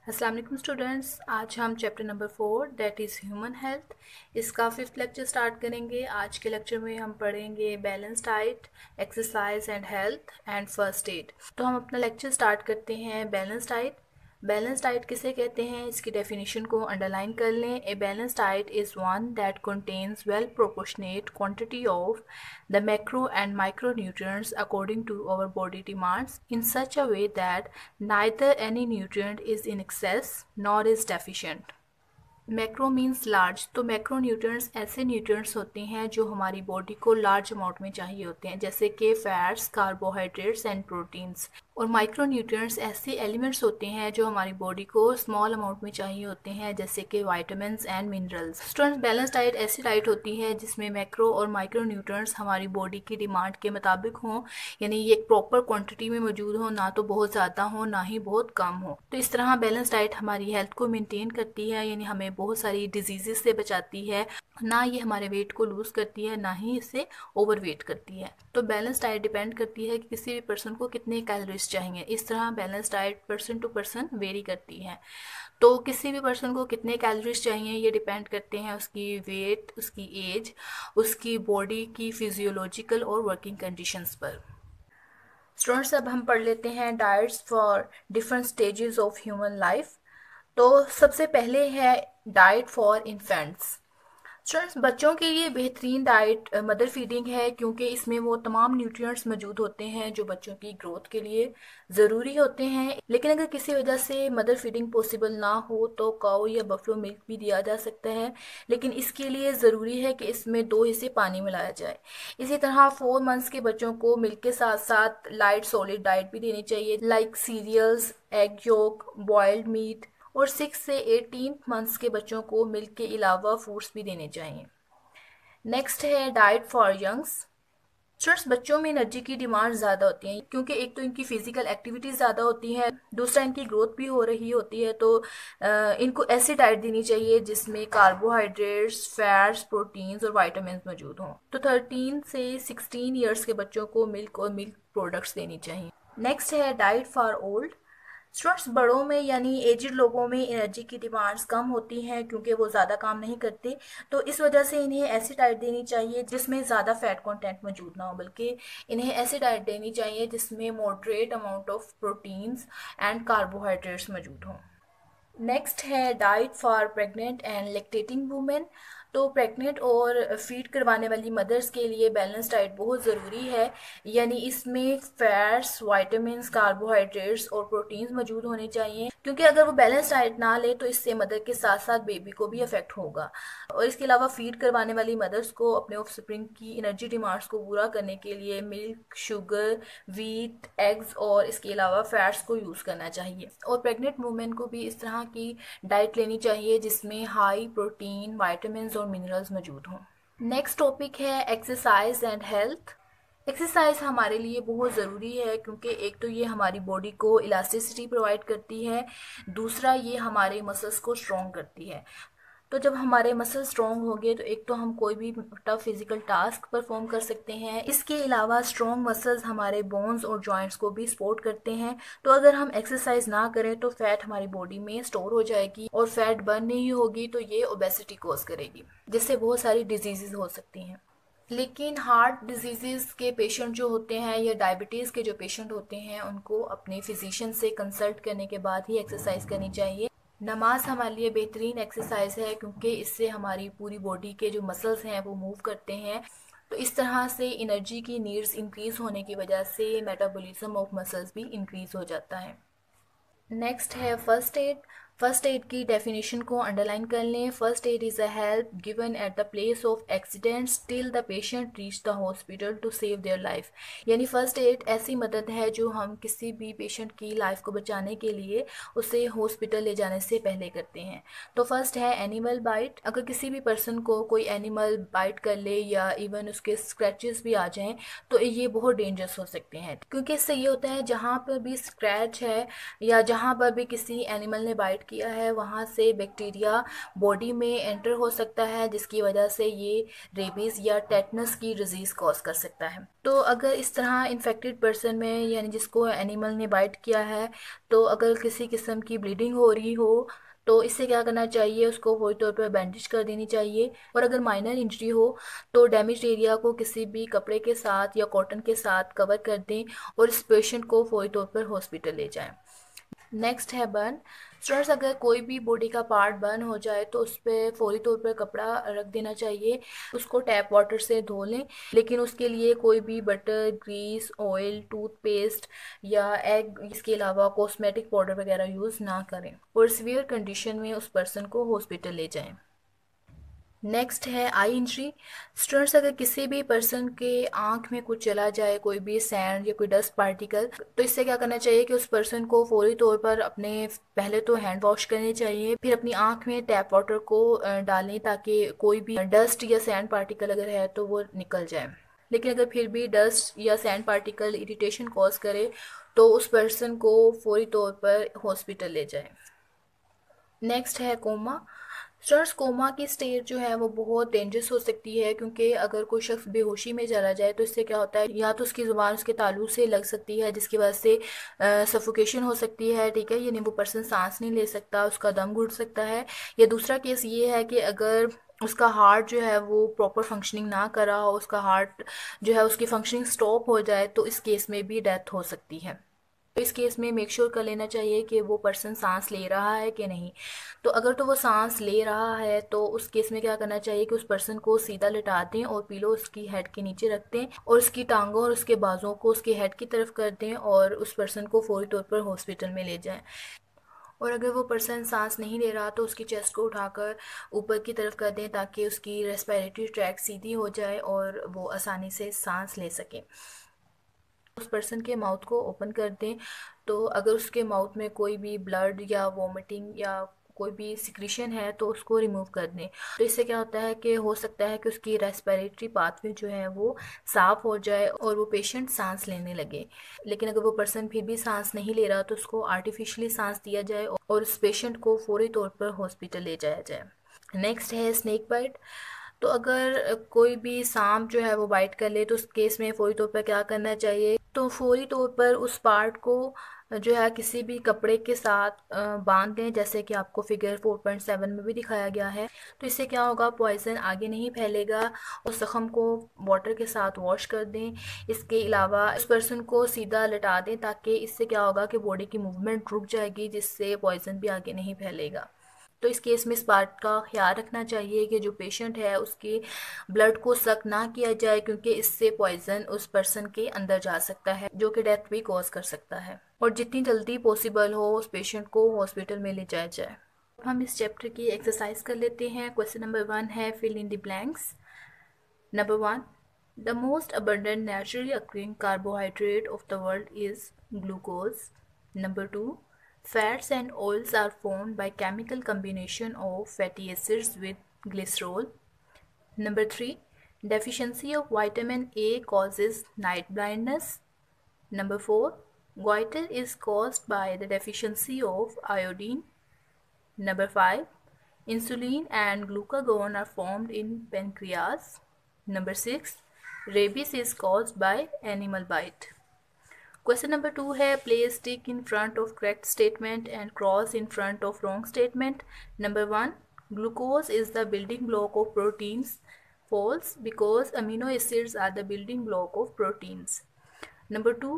अस्सलाम वालेकुम स्टूडेंट्स। आज हम chapter number 4 that is human health इसका 5th लेक्चर स्टार्ट करेंगे। आज के लेक्चर में हम पढ़ेंगे balance diet, exercise and health and first aid. तो हम अपना लेक्चर स्टार्ट करते हैं बैलेंस डाइट। बैलेंस डाइट किसे कहते हैं, इसकी डेफिनेशन को अंडरलाइन कर लें। A balance diet is one that contains well proportionate quantity of the macro and micro nutrients according to our body demands in such a way that neither any nutrient is in excess nor is deficient। Macro means large. तो macro nutrients ऐसे nutrients होते हैं जो हमारी body को large amount में चाहिए होते हैं, जैसे कि फैट्स, कार्बोहाइड्रेट्स एंड प्रोटीन्स। और माइक्रो न्यूट्रिएंट्स ऐसे एलिमेंट्स होते हैं जो हमारी बॉडी को स्मॉल अमाउंट में चाहिए होते हैं, जैसे कि vitamins and minerals. Students, balance diet ऐसी डाइट होती है जिसमें मैक्रो और माइक्रो न्यूट्रिएंट्स हमारी बॉडी की डिमांड के मुताबिक हों, यानी ये एक प्रॉपर क्वांटिटी में मौजूद हो, ना तो बहुत ज़्यादा हो ना ही बहुत कम हो। तो इस तरह बैलेंस डाइट हमारी हेल्थ को मेंटेन करती है, यानी हमें बहुत सारी डिजीज़ से बचाती है। ना ये हमारे वेट को लूज़ करती है, ना ही इसे ओवर वेट करती है। तो बैलेंस डाइट डिपेंड करती है कि किसी भी पर्सन को कितने कैलोरीज चाहिए। इस तरह balance diet person to person vary करती है। तो किसी भी पर्सन को कितने कैलोरीज चाहिए ये डिपेंड करते हैं उसकी वेट, उसकी एज, उसकी बॉडी की फिजियोलॉजिकल और वर्किंग कंडीशंस पर। स्टूडेंट्स, अब हम पढ़ लेते हैं diets for different stages of human life. तो सबसे पहले है डाइट फॉर इन्फेंट्स। स्टूडेंट्स, बच्चों के लिए बेहतरीन डाइट मदर फीडिंग है, क्योंकि इसमें वो तमाम न्यूट्रिएंट्स मौजूद होते हैं जो बच्चों की ग्रोथ के लिए ज़रूरी होते हैं। लेकिन अगर किसी वजह से मदर फीडिंग पॉसिबल ना हो तो काऊ या बफलो मिल्क भी दिया जा सकता है, लेकिन इसके लिए ज़रूरी है कि इसमें 2 हिस्से पानी मिलाया जाए। इसी तरह 4 मंथ्स के बच्चों को मिल्क के साथ साथ लाइट सॉलिड डाइट भी देनी चाहिए, like cereals, egg yolk, boiled meat. और 6 से 18 मंथ्स के बच्चों को मिल्क के अलावा फ्रूट्स भी देने चाहिए। नेक्स्ट है डाइट फॉर यंग्स। स्टूडेंट्स, बच्चों में एनर्जी की डिमांड ज़्यादा होती है, क्योंकि एक तो इनकी फिजिकल एक्टिविटीज ज़्यादा होती है, दूसरा इनकी ग्रोथ भी हो रही होती है। तो इनको ऐसी डाइट देनी चाहिए जिसमें कार्बोहाइड्रेट्स, फैट्स, प्रोटीन्स और वाइटामिन मौजूद हों। तो 13 से 16 ईयर्स के बच्चों को मिल्क और मिल्क प्रोडक्ट्स देनी चाहिए। नेक्स्ट है डाइट फॉर ओल्ड। स्टूडेंट्स, बड़ों में यानी एजिड लोगों में एनर्जी की डिमांड्स कम होती हैं, क्योंकि वो ज़्यादा काम नहीं करते। तो इस वजह से इन्हें ऐसी डाइट देनी चाहिए जिसमें ज़्यादा फैट कंटेंट मौजूद ना हो, बल्कि इन्हें ऐसी डाइट देनी चाहिए जिसमें moderate amount of proteins and carbohydrates मौजूद हों। नेक्स्ट है diet for pregnant and lactating women. तो प्रेग्नेंट और फीड करवाने वाली मदर्स के लिए बैलेंस डाइट बहुत ज़रूरी है, यानी इसमें फैट्स, वाइटामिन्स, कार्बोहाइड्रेट्स और प्रोटीन्स मौजूद होने चाहिए, क्योंकि अगर वो बैलेंस डाइट ना ले तो इससे मदर के साथ साथ बेबी को भी अफेक्ट होगा। और इसके अलावा फीड करवाने वाली मदर्स को अपने ऑफ स्प्रिंग की एनर्जी डिमांड्स को पूरा करने के लिए मिल्क, शुगर, वीट, एग्स और इसके अलावा फैट्स को यूज़ करना चाहिए। और प्रेग्नेंट वुमेन को भी इस तरह की डाइट लेनी चाहिए जिसमें हाई प्रोटीन, वाइटामिन और मिनरल्स मौजूद हों। नेक्स्ट टॉपिक है एक्सरसाइज एंड हेल्थ। एक्सरसाइज हमारे लिए बहुत ज़रूरी है, क्योंकि एक तो ये हमारी बॉडी को इलास्टिसिटी प्रोवाइड करती है, दूसरा ये हमारे मसल्स को स्ट्रॉन्ग करती है। तो जब हमारे मसल स्ट्रॉन्ग होंगे तो एक तो हम कोई भी टफ फिजिकल टास्क परफॉर्म कर सकते हैं। इसके अलावा स्ट्रॉन्ग मसल्स हमारे बोन्स और जॉइंट्स को भी सपोर्ट करते हैं। तो अगर हम एक्सरसाइज ना करें तो फैट हमारी बॉडी में स्टोर हो जाएगी, और फैट बर्न नहीं होगी तो ये ओबेसिटी कॉज करेगी, जिससे बहुत सारी डिजीजेज हो सकती हैं। लेकिन हार्ट डिजीज़ के पेशेंट जो होते हैं या डायबिटीज़ के जो पेशेंट होते हैं, उनको अपने फिजिशियन से कंसल्ट करने के बाद ही एक्सरसाइज करनी चाहिए। नमाज हमारे लिए बेहतरीन एक्सरसाइज है, क्योंकि इससे हमारी पूरी बॉडी के जो मसल्स हैं वो मूव करते हैं। तो इस तरह से एनर्जी की नीड्स इंक्रीज़ होने की वजह से मेटाबॉलिज्म ऑफ मसल्स भी इंक्रीज़ हो जाता है। नेक्स्ट है फर्स्ट एड। फर्स्ट एड की डेफिनेशन को अंडरलाइन कर लें। First aid is a help given at the place of accidents till the patient reach the hospital to save their life. यानी फर्स्ट एड ऐसी मदद है जो हम किसी भी पेशेंट की लाइफ को बचाने के लिए उसे हॉस्पिटल ले जाने से पहले करते हैं। तो फर्स्ट है एनिमल बाइट। अगर किसी भी पर्सन को कोई एनिमल बाइट कर ले या इवन उसके स्क्रैचेस भी आ जाएं तो ये बहुत डेंजरस हो सकते हैं, क्योंकि इससे ये होता है जहाँ पर भी स्क्रैच है या जहाँ पर भी किसी एनिमल ने बाइट बाइट किया है वहाँ से बैक्टीरिया बॉडी में एंटर हो सकता है, जिसकी वजह से ये रेबीज़ या टेटनस की डिजीज़ कॉज कर सकता है। तो अगर इस तरह इन्फेक्टेड पर्सन में यानी जिसको एनिमल ने बाइट किया है, तो अगर किसी किस्म की ब्लीडिंग हो रही हो तो इससे क्या करना चाहिए, उसको फौरी तौर पर बैंडेज कर देनी चाहिए। और अगर माइनर इंजरी हो तो डैमेज एरिया को किसी भी कपड़े के साथ या कॉटन के साथ कवर कर दें और इस पेशेंट को फौरी तौर पर हॉस्पिटल ले जाएं। नेक्स्ट है बर्न। स्टूडेंट्स, अगर कोई भी बॉडी का पार्ट बर्न हो जाए तो उस पर फौरी तौर पर कपड़ा रख देना चाहिए, उसको टैप वाटर से धो लें, लेकिन उसके लिए कोई भी बटर, ग्रीस, ऑयल, टूथपेस्ट या एग, इसके अलावा कॉस्मेटिक पाउडर वगैरह यूज़ ना करें और सीवियर कंडीशन में उस पर्सन को हॉस्पिटल ले जाएं। नेक्स्ट है आई इंजरी। स्टूडेंट्स, अगर किसी भी पर्सन के आंख में कुछ चला जाए, कोई भी सैंड या कोई डस्ट पार्टिकल, तो इससे क्या करना चाहिए कि उस पर्सन को फौरी तौर पर अपने पहले तो हैंड वॉश करने चाहिए, फिर अपनी आंख में टैप वाटर को डालें ताकि कोई भी डस्ट या सैंड पार्टिकल अगर है तो वो निकल जाए। लेकिन अगर फिर भी डस्ट या सैंड पार्टिकल इरिटेशन कॉज करे तो उस पर्सन को फौरी तौर पर हॉस्पिटल ले जाए। नेक्स्ट है कोमा। स्टूडेंट्स, कोमा की स्टेज जो है वो बहुत डेंजरस हो सकती है, क्योंकि अगर कोई शख्स बेहोशी में चला जाए तो इससे क्या होता है, या तो उसकी ज़ुबान उसके तालू से लग सकती है जिसकी वजह से सफोकेशन हो सकती है, ठीक है, यानी वो पर्सन सांस नहीं ले सकता, उसका दम घुट सकता है। या दूसरा केस ये है कि अगर उसका हार्ट जो है वो प्रॉपर फंक्शनिंग ना कर रहा हो, उसका हार्ट जो है उसकी फंक्शनिंग स्टॉप हो जाए, तो इस केस में भी डेथ हो सकती है। तो इस केस में मेक श्योर कर लेना चाहिए कि वो पर्सन सांस ले रहा है कि नहीं। तो अगर तो वो सांस ले रहा है तो उस केस में क्या करना चाहिए कि उस पर्सन को सीधा लिटा दें और पिलो उसकी हेड के नीचे रख दें और उसकी टांगों और उसके बाजों को उसके हेड की तरफ कर दें और उस पर्सन को फौरी तौर पर हॉस्पिटल में ले जाएं। और अगर वो पर्सन सांस नहीं ले रहा तो उसकी चेस्ट को उठाकर ऊपर की तरफ कर दें ताकि उसकी रेस्पिरेटरी ट्रैक सीधी हो जाए और वो आसानी से सांस ले सके। उस पर्सन के माउथ को ओपन कर दें, तो अगर उसके माउथ में कोई भी ब्लड या वॉमिटिंग या कोई भी सिक्रीशन है तो उसको रिमूव कर दें। तो इससे क्या होता है कि हो सकता है कि उसकी रेस्पिरेटरी पाथवे जो है वो साफ़ हो जाए और वो पेशेंट सांस लेने लगे। लेकिन अगर वो पर्सन फिर भी सांस नहीं ले रहा तो उसको आर्टिफिशियली सांस दिया जाए और उस पेशेंट को फौरी तौर पर हॉस्पिटल ले जाया जाए। नेक्स्ट है स्नेक बाइट। तो अगर कोई भी सांप जो है वो बाइट कर ले तो उस केस में फौरी तौर पर क्या करना चाहिए, तो फौरी तौर पर उस पार्ट को जो है किसी भी कपड़े के साथ बांध दें, जैसे कि आपको फिगर 4.7 में भी दिखाया गया है। तो इससे क्या होगा, पॉइजन आगे नहीं फैलेगा। उस जख्म को वाटर के साथ वॉश कर दें। इसके अलावा उस पर्सन को सीधा लिटा दें ताकि इससे क्या होगा कि बॉडी की मूवमेंट रुक जाएगी, जिससे पॉइजन भी आगे नहीं फैलेगा। तो इस केस में इस बात का ख्याल रखना चाहिए कि जो पेशेंट है उसके ब्लड को सक ना किया जाए, क्योंकि इससे पॉइजन उस पर्सन के अंदर जा सकता है जो कि डेथ भी कॉज कर सकता है। और जितनी जल्दी पॉसिबल हो उस पेशेंट को हॉस्पिटल में ले जाया जाए। हम इस चैप्टर की एक्सरसाइज कर लेते हैं। क्वेश्चन नंबर 1 है fill in the blanks. Number 1, the most abundant naturally occurring carbohydrate of the world is glucose. Number 2, fats and oils are formed by chemical combination of fatty acids with glycerol. Number 3, deficiency of vitamin A causes night blindness. Number 4, goiter is caused by the deficiency of iodine. Number 5, insulin and glucagon are formed in pancreas. Number 6, rabies is caused by animal bite. Question number 2 है place tick in front of correct statement and cross in front of wrong statement. Number 1, glucose is the building block of proteins. False, because amino acids are the building block of proteins. Number 2,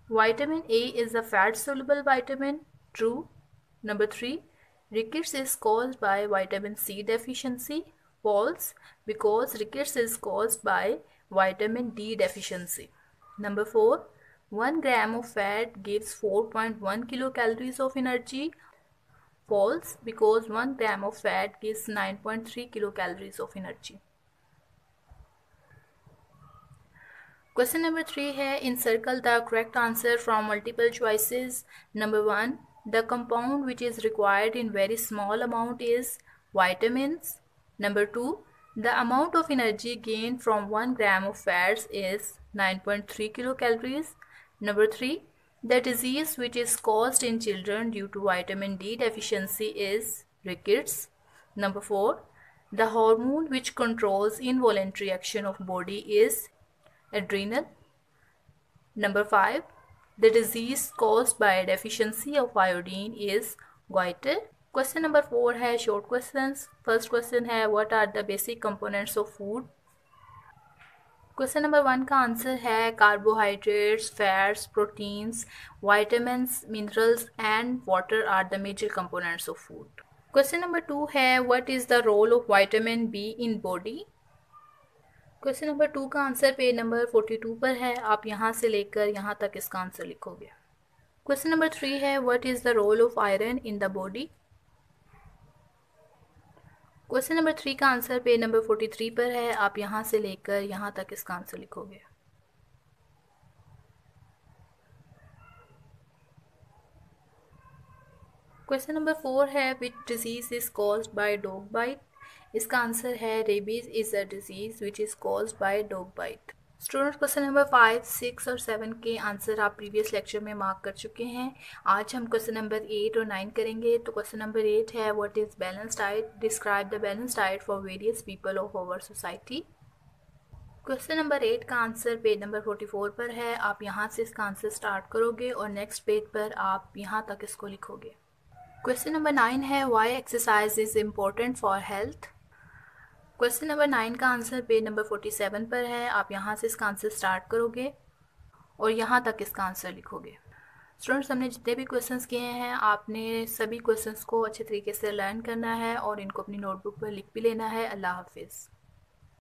vitamin A is a fat soluble vitamin. True. Number 3, rickets is caused by vitamin C deficiency. False, because rickets is caused by vitamin D deficiency. Number 4, 1 gram of fat gives 4.1 kilocalories of energy. False, because 1 gram of fat gives 9.3 kilocalories of energy. Question number 3 है encircle the correct answer from multiple choices. Number 1, the compound which is required in very small amount is vitamins. Number 2, the amount of energy gained from 1 gram of fats is 9.3 kilocalories. Number 3, The disease which is caused in children due to vitamin D deficiency is rickets. Number 4, the hormone which controls involuntary action of body is adrenal. Number 5, the disease caused by deficiency of iodine is goiter. Question number 4 है short questions. First question है what are the basic components of food. Question number 1 का answer है carbohydrates, fats, proteins, vitamins, minerals and water are the major components of food. Question number 2 है what is the role of vitamin B in body. Question number 2 का answer page number 42 पर है. आप यहाँ से लेकर यहाँ तक इसका आंसर लिखोगे. क्वेश्चन नंबर 3 है what is the role of iron in the body. Question number 3 का आंसर पेज नंबर 43 पर है. आप यहाँ से लेकर यहाँ तक इसका आंसर लिखोगे. क्वेश्चन नंबर 4 है which disease is caused by dog bite. इसका आंसर है rabies is a disease which is caused by dog bite. Student question number 5, 6 और 7 के आंसर आप प्रीवियस लेक्चर में मार्क कर चुके हैं. आज हम क्वेश्चन नंबर 8 और 9 करेंगे. तो क्वेश्चन नंबर 8 है what is balance diet. Describe the balance diet for various people of our society. Question number 8 का आंसर पेज नंबर 44 पर है. आप यहाँ से इसका आंसर स्टार्ट करोगे और नेक्स्ट पेज पर आप यहाँ तक इसको लिखोगे. क्वेश्चन नंबर 9 है why exercise is important for health. Question number 9 का आंसर पेज नंबर 47 पर है. आप यहाँ से इसका आंसर स्टार्ट करोगे और यहाँ तक इसका आंसर लिखोगे. स्टूडेंट्स, हमने जितने भी क्वेश्चंस किए हैं आपने सभी क्वेश्चंस को अच्छे तरीके से लर्न करना है और इनको अपनी नोटबुक पर लिख भी लेना है. अल्लाह हाफिज़.